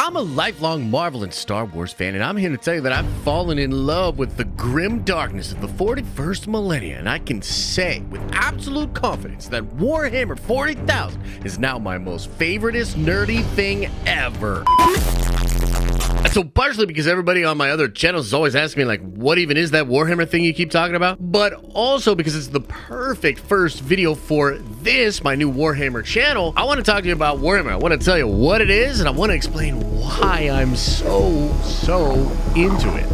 I'm a lifelong Marvel and Star Wars fan, and I'm here to tell you that I've fallen in love with the grim darkness of the 41st millennia, and I can say with absolute confidence that Warhammer 40,000 is now my most favoriteest nerdy thing ever. So partially because everybody on my other channels is always asking me, like, what even is that Warhammer thing you keep talking about? But also because it's the perfect first video for this, my new Warhammer channel. I want to talk to you about Warhammer. I want to tell you what it is, and I want to explain why I'm so into it.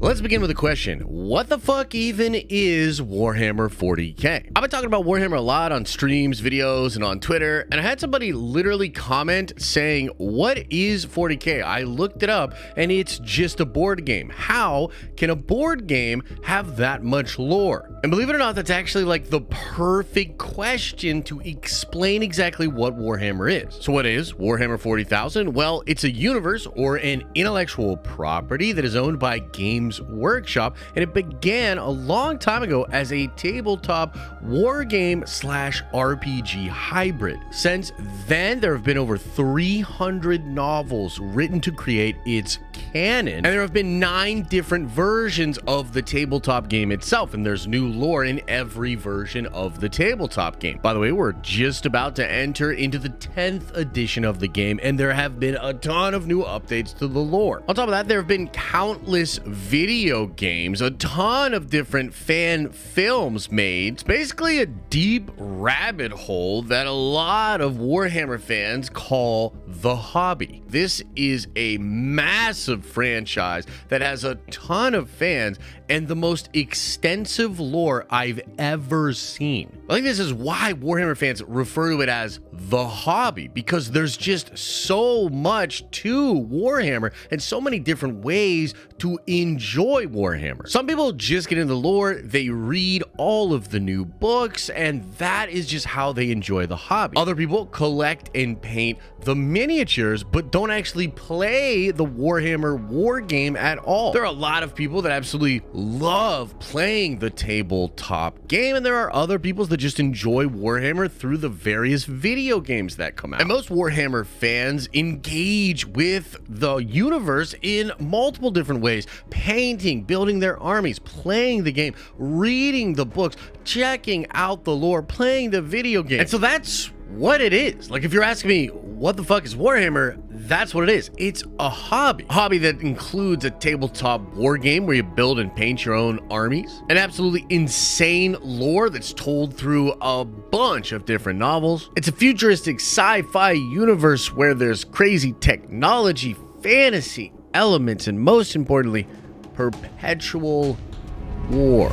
Let's begin with a question. What the fuck even is Warhammer 40k? I've been talking about Warhammer a lot on streams, videos, and on Twitter, and I had somebody literally comment saying, what is 40k? I looked it up, and it's just a board game. How can a board game have that much lore? And believe it or not, that's actually like the perfect question to explain exactly what Warhammer is. So what is Warhammer 40,000? Well, it's a universe or an intellectual property that is owned by Games Workshop, and it began a long time ago as a tabletop war game / RPG hybrid. Since then, there have been over 300 novels written to create its canon, and there have been 9 different versions of the tabletop game itself, and there's new lore in every version of the tabletop game. By the way, we're just about to enter into the 10th edition of the game, and there have been a ton of new updates to the lore. On top of that, there have been countless video games, a ton of different fan films made. It's basically a deep rabbit hole that a lot of Warhammer fans call the hobby. This is a massive franchise that has a ton of fans and the most extensive lore I've ever seen. I think this is why Warhammer fans refer to it as the hobby, because there's just so much to Warhammer and so many different ways to enjoy Warhammer. Some people just get into lore, they read all of the new books, and that is just how they enjoy the hobby. Other people collect and paint the miniatures, but don't actually play the Warhammer war game at all. There are a lot of people that absolutely love playing the tabletop game, and there are other people that just enjoy Warhammer through the various video games that come out. And most Warhammer fans engage with the universe in multiple different ways: painting, building their armies, playing the game, reading the books, checking out the lore, playing the video game. And so that's what it is. Like, if you're asking me, what the fuck is Warhammer? That's what it is. It's a hobby. A hobby that includes a tabletop war game where you build and paint your own armies, an absolutely insane lore that's told through a bunch of different novels. It's a futuristic sci-fi universe where there's crazy technology, fantasy elements, and most importantly, perpetual war.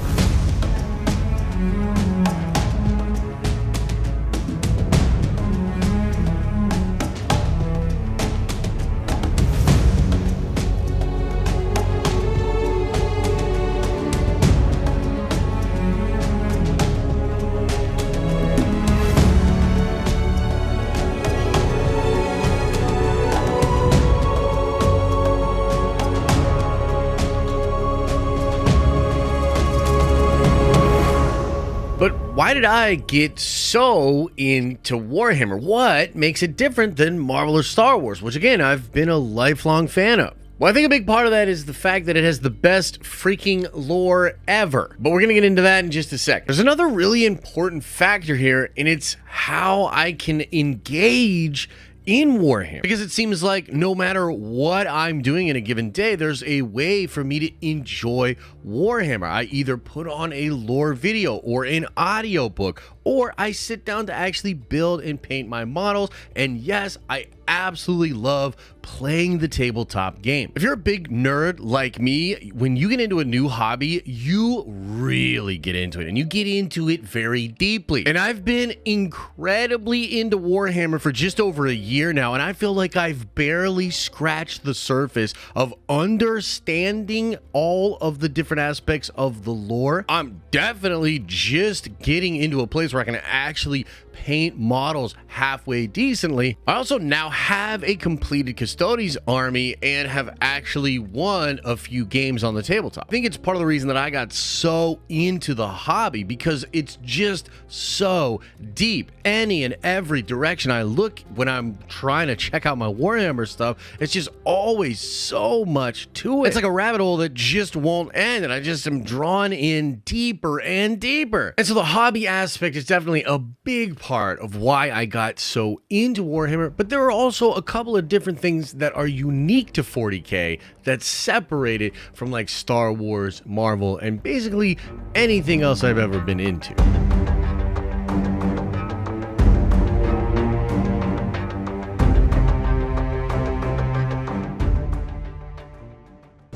But why did I get so into Warhammer? What makes it different than Marvel or Star Wars, which again, I've been a lifelong fan of? Well, I think a big part of that is the fact that it has the best freaking lore ever. But we're going to get into that in just a sec. There's another really important factor here, and it's how I can engage in Warhammer, because it seems like no matter what I'm doing in a given day, there's a way for me to enjoy Warhammer. I either put on a lore video or an audio book, or I sit down to actually build and paint my models. And yes, I absolutely love playing the tabletop game. If you're a big nerd like me, when you get into a new hobby, you really get into it, and you get into it very deeply. And I've been incredibly into Warhammer for just over a year now, and I feel like I've barely scratched the surface of understanding all of the different aspects of the lore. I'm definitely just getting into a place where I can actually paint models halfway decently, I also now have a completed Custodes army and have actually won a few games on the tabletop. I think it's part of the reason that I got so into the hobby, because it's just so deep. Any and every direction I look when I'm trying to check out my Warhammer stuff, it's just always so much to it. It's like a rabbit hole that just won't end, and I just am drawn in deeper and deeper. And so the hobby aspect is definitely a big part of why I got so into Warhammer, but there are also a couple of different things that are unique to 40k that separate it from like Star Wars, Marvel, and basically anything else I've ever been into.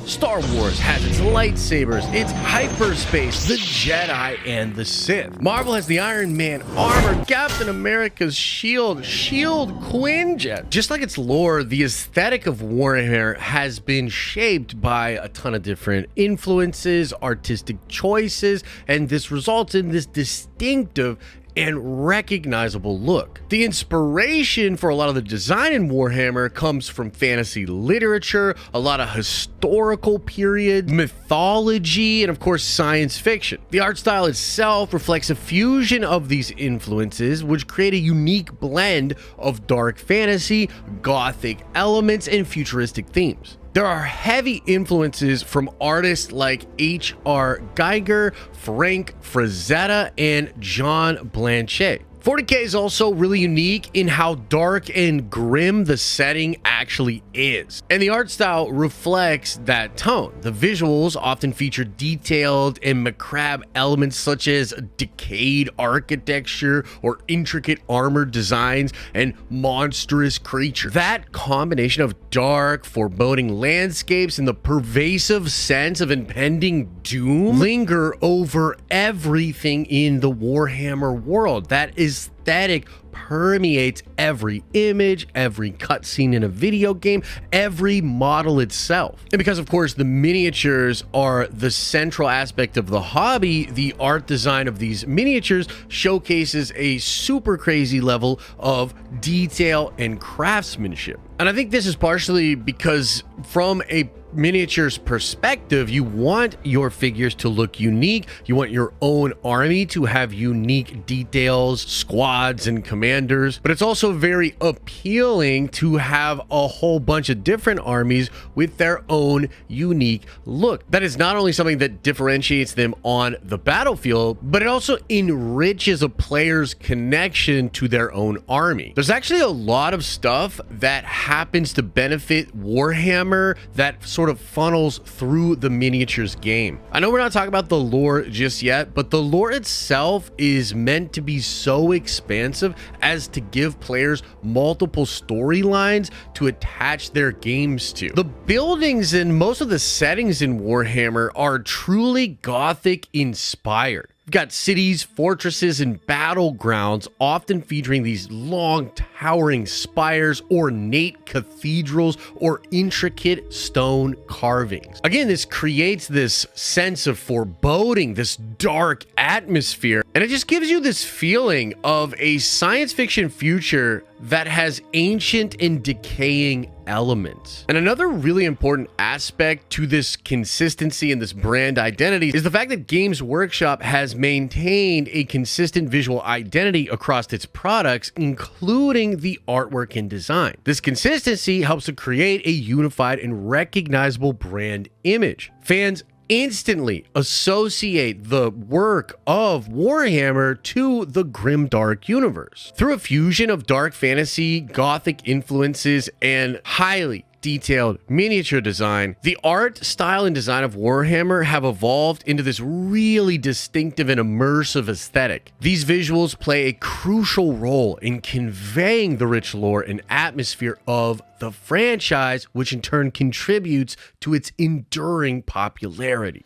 Star Wars has its lightsabers, its hyperspace, the Jedi, and the Sith. Marvel has the Iron Man armor, Captain America's shield Quinjet. Just like its lore, the aesthetic of Warhammer has been shaped by a ton of different influences, artistic choices, and this results in this distinctive and recognizable look. The inspiration for a lot of the design in Warhammer comes from fantasy literature, a lot of historical period, mythology, and of course science fiction. The art style itself reflects a fusion of these influences, which create a unique blend of dark fantasy, gothic elements, and futuristic themes. There are heavy influences from artists like H.R. Giger, Frank Frazetta, and John Blanchet. 40k is also really unique in how dark and grim the setting actually is, and the art style reflects that tone. The visuals often feature detailed and macabre elements such as decayed architecture or intricate armored designs and monstrous creatures. That combination of dark, foreboding landscapes and the pervasive sense of impending doom linger over everything in the Warhammer world. That aesthetic permeates every image, every cutscene in a video game, every model itself. And because of course the miniatures are the central aspect of the hobby, the art design of these miniatures showcases a super crazy level of detail and craftsmanship. And I think this is partially because from a miniatures perspective, you want your figures to look unique. You want your own army to have unique details, squads, and commanders. But it's also very appealing to have a whole bunch of different armies with their own unique look. That is not only something that differentiates them on the battlefield, but it also enriches a player's connection to their own army. There's actually a lot of stuff that happens to benefit Warhammer that sort of funnels through the miniatures game. I know we're not talking about the lore just yet, but the lore itself is meant to be so expansive as to give players multiple storylines to attach their games to. The buildings and most of the settings in Warhammer are truly Gothic inspired. We've got cities, fortresses, and battlegrounds, often featuring these long, towering spires, ornate cathedrals, or intricate stone carvings. Again, this creates this sense of foreboding, this dark atmosphere, and it just gives you this feeling of a science fiction future that has ancient and decaying elements. And another really important aspect to this consistency and this brand identity is the fact that Games Workshop has maintained a consistent visual identity across its products, including the artwork and design. This consistency helps to create a unified and recognizable brand image. Fans instantly associate the work of Warhammer to the grimdark universe. Through a fusion of dark fantasy, gothic influences, and highly detailed miniature design, the art, style, and design of Warhammer have evolved into this really distinctive and immersive aesthetic. These visuals play a crucial role in conveying the rich lore and atmosphere of the franchise, which in turn contributes to its enduring popularity.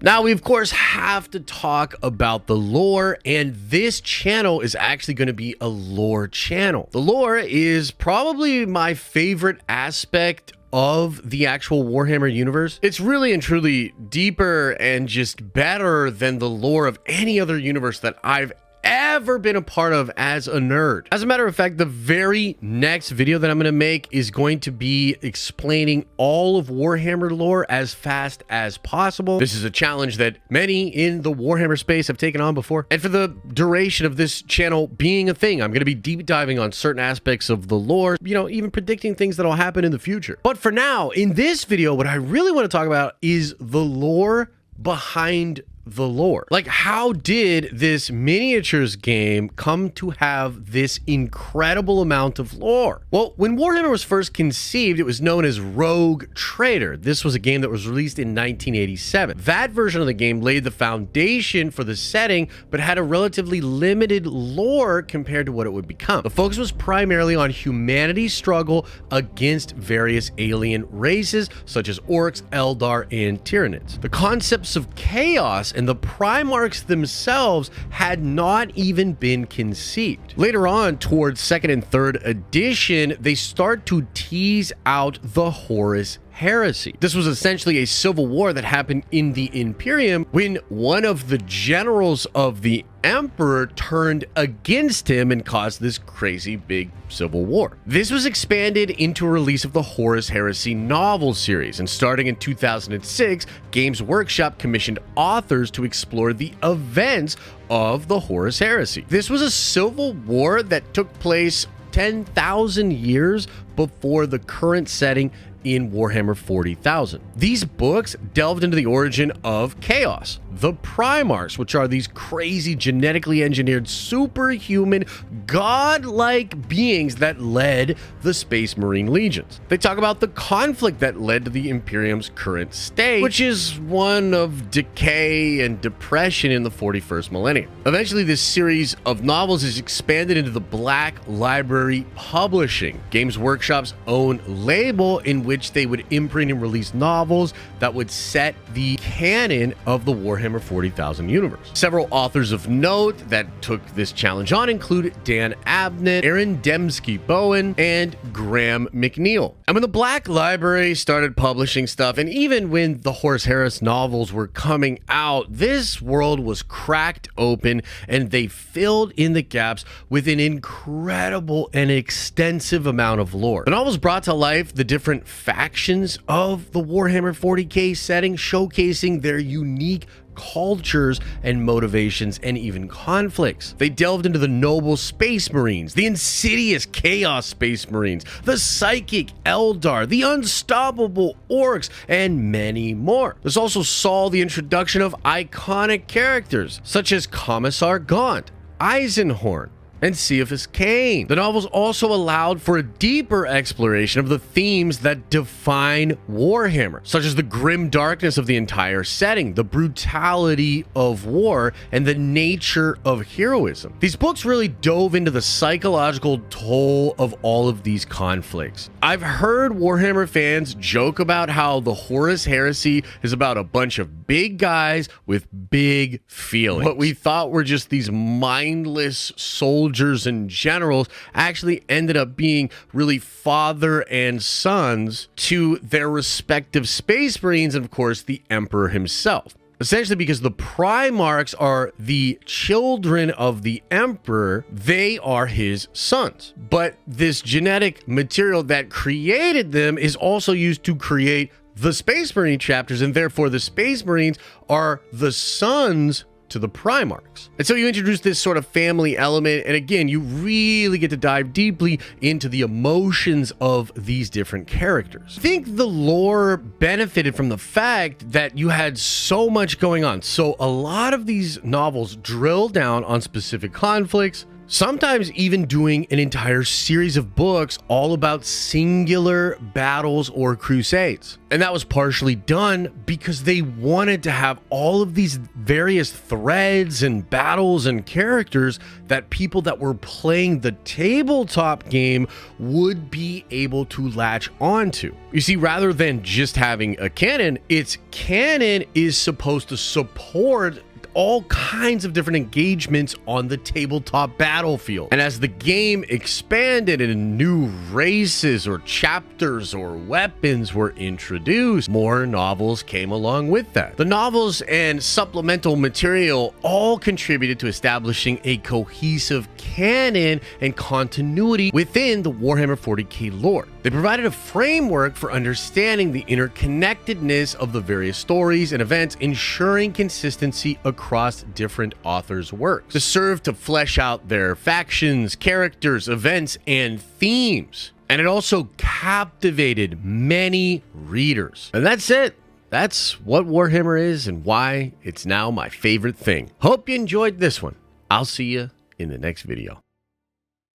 Now, we of course have to talk about the lore, and this channel is actually going to be a lore channel. The lore is probably my favorite aspect of the actual Warhammer universe. It's really and truly deeper and just better than the lore of any other universe that I've ever been a part of as a nerd. As a matter of fact, the very next video that I'm going to make is going to be explaining all of Warhammer lore as fast as possible. This is a challenge that many in the Warhammer space have taken on before. And for the duration of this channel being a thing, I'm going to be deep diving on certain aspects of the lore, you know, even predicting things that'll happen in the future. But for now, in this video, what I really want to talk about is the lore behind the lore. Like, how did this miniatures game come to have this incredible amount of lore? Well, when Warhammer was first conceived, it was known as Rogue Trader. This was a game that was released in 1987. That version of the game laid the foundation for the setting, but had a relatively limited lore compared to what it would become. The focus was primarily on humanity's struggle against various alien races, such as orcs, Eldar, and Tyranids. The concepts of chaos and the Primarchs themselves had not even been conceived. Later on, towards 2nd and 3rd edition, they start to tease out the Horus Heresy. This was essentially a civil war that happened in the Imperium when one of the generals of the Emperor turned against him and caused this crazy big civil war. This was expanded into a release of the Horus Heresy novel series, and starting in 2006, Games Workshop commissioned authors to explore the events of the Horus Heresy. This was a civil war that took place 10,000 years before the current setting in Warhammer 40,000. These books delved into the origin of chaos, the Primarchs, which are these crazy genetically engineered superhuman godlike beings that led the Space Marine legions. They talk about the conflict that led to the Imperium's current state, which is one of decay and depression in the 41st millennium. Eventually, this series of novels is expanded into the Black Library Publishing, Games Workshop's own label, in which they would imprint and release novels that would set the canon of the Warhammer 40,000 universe. Several authors of note that took this challenge on include Dan Abnett, Aaron Dembski-Bowen, and Graham McNeil. And when the Black Library started publishing stuff, and even when the Horus Heresy novels were coming out, this world was cracked open and they filled in the gaps with an incredible and extensive amount of lore. The novels brought to life the different factions of the Warhammer 40k setting, showcasing their unique cultures and motivations and even conflicts. They delved into the noble Space Marines, the insidious Chaos Space Marines, the psychic Eldar, the unstoppable Orcs, and many more. This also saw the introduction of iconic characters such as Commissar Gaunt, Eisenhorn, and Cephas Cain. The novels also allowed for a deeper exploration of the themes that define Warhammer, such as the grim darkness of the entire setting, the brutality of war, and the nature of heroism. These books really dove into the psychological toll of all of these conflicts. I've heard Warhammer fans joke about how the Horus Heresy is about a bunch of big guys with big feelings. What we thought were just these mindless soldiers and generals actually ended up being really father and sons to their respective Space Marines, and of course the Emperor himself. Essentially, because the Primarchs are the children of the Emperor, they are his sons. But this genetic material that created them is also used to create the Space Marine chapters, and therefore the Space Marines are the sons to the Primarchs. And so you introduce this sort of family element, and again, you really get to dive deeply into the emotions of these different characters. I think the lore benefited from the fact that you had so much going on. So a lot of these novels drill down on specific conflicts, sometimes even doing an entire series of books all about singular battles or crusades. And that was partially done because they wanted to have all of these various threads and battles and characters that people that were playing the tabletop game would be able to latch onto. You see, rather than just having a canon, its canon is supposed to support all kinds of different engagements on the tabletop battlefield. And as the game expanded and new races or chapters or weapons were introduced, more novels came along with that. The novels and supplemental material all contributed to establishing a cohesive canon and continuity within the Warhammer 40k lore. They provided a framework for understanding the interconnectedness of the various stories and events, ensuring consistency across different authors' works. This served to flesh out their factions, characters, events, and themes. And it also captivated many readers. And that's it. That's what Warhammer is and why it's now my favorite thing. Hope you enjoyed this one. I'll see you in the next video.